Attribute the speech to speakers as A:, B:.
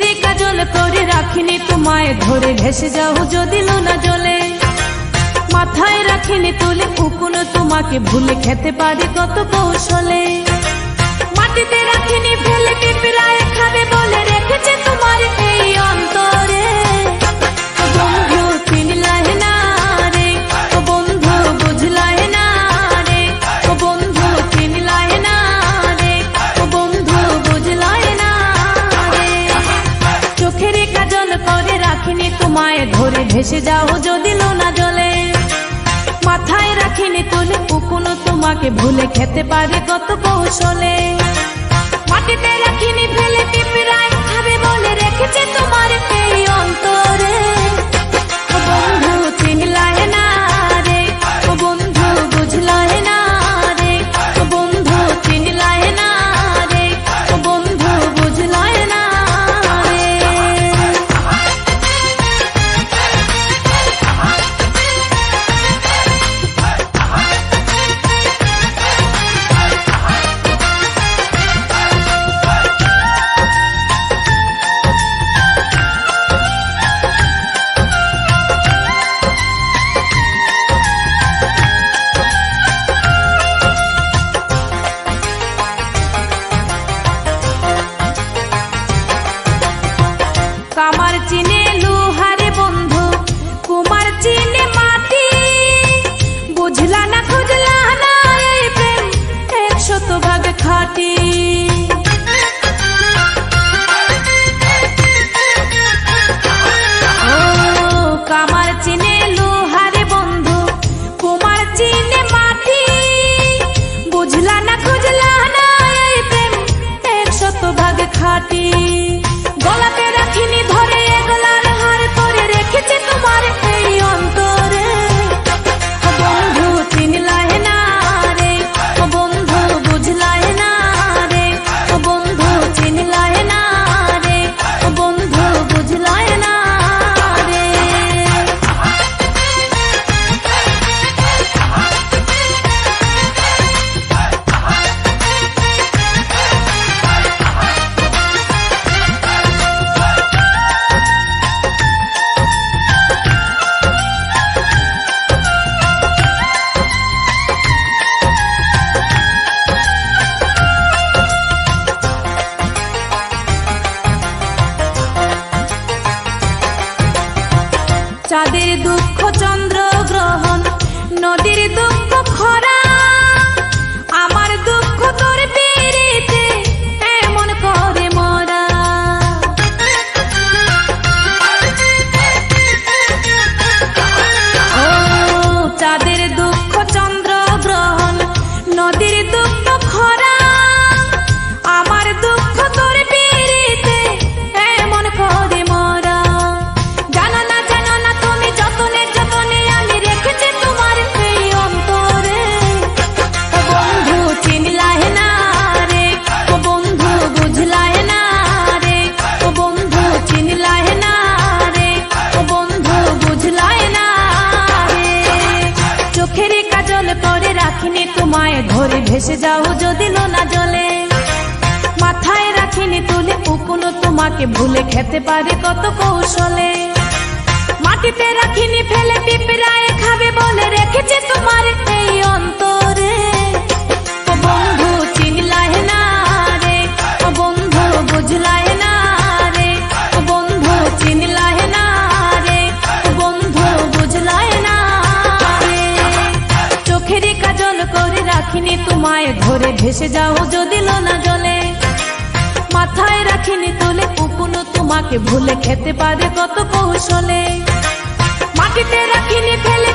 A: চোখেরই কাজল করে রাখিনি তোমায় ধরে ভেসে যাও যদি লোনা জলে মাথায় রাখিনি তুলে উকুনো তোমাকে ভুলে খেতে পারি কত কৌশলে মাটিতে রাখিনি ফেলে পিঁপড়ায় খাবে বলে রেখেছে তোমার এই অন্তরে বন্ধু চিনলাহে না রে ও বন্ধু বুঝলাহে না রে ও বন্ধু চিনলাহে না রে ও বন্ধু বুঝলাহে না রে চোখেরই কাজল করে রাখিনি তোমায় ধরে ভেসে যাও যদি লোনা জলে মাথায় রাখিনি তুলে উকুনো তোমাকে ভুলে খেতে পারে কত কৌশলে মাটিতে রাখিনি ফেলে পিঁপড়ায় খাবে বলে রেখেছে তোমার এই অন্তরে ও বন্ধু চিনলাহে না রে ও বন্ধু বুঝলাহে না রে ও বন্ধু চিনলাহে না রে ও বন্ধু বুঝলাহে না রে কামার চিনে লোহারে বন্ধু কুমার চিনে মাটি বুঝলা না খুঁজলা না এই প্রেম 100 ভাগ খাটি ও কামার চিনে লোহারে বন্ধু কুমার চিনে মাটি বুঝলা না খুঁজলা না এই প্রেম 100 ভাগ খাটি গলাতে রাখিনি ধরে এগলার হার করে রেখেছে তোমার এই অন্তরে ও বন্ধু চিনলাহে না রে ও বন্ধু বুঝলাহে না রে ও বন্ধু চিনলাহে না রে ও বন্ধু বুঝলাহে না রে চাঁদের দুঃখ চন্দ্র গ্রহণ নদীর দুঃখ খরা আমার দুঃখ তোর পিরিতে এমন করে মরা ও চাঁদের দুঃখ চন্দ্র গ্রহণ নদীর দুঃখ খরা আমার দুঃখ তোর পিরিতে এমন করে মরা জানো না তুমি যতনে যতনে আমি রেখেছি তোমার এই অন্তরে ও বন্ধু চিনলাহে না রে ও বন্ধু বুঝলাহে না রে ও বন্ধু চিনলাহে না রে ও বন্ধু বুঝলাহে না রে চোখেরই কাজল করে রাখিনি তোমায় ধরে ভেসে যাও যদি লোনা জলে মাথায় রাখিনি তুলে উকুনো তোমাকে ভুলে খেতে পারে কত কৌশলে মাটিতে রাখিনি ফেলে পিঁপড়ায় খাবে বলে রেখেছে তোমার এই অন্তরে ও বন্ধু চিনলাহে না রে ও বন্ধু বুঝলাহে না রে ও বন্ধু চিনলাহে না রে ও বন্ধু বুঝলাহে না রে চোখেরই কাজল করে রাখিনি তোমায় ধরে ভেসে যাও যদি লোনা জলে মাথায় রাখিনি তুলে উকুনো তোমাকে ভুলে খেতে পারে কত কৌশলে মাটিতে রাখিনি ফেলে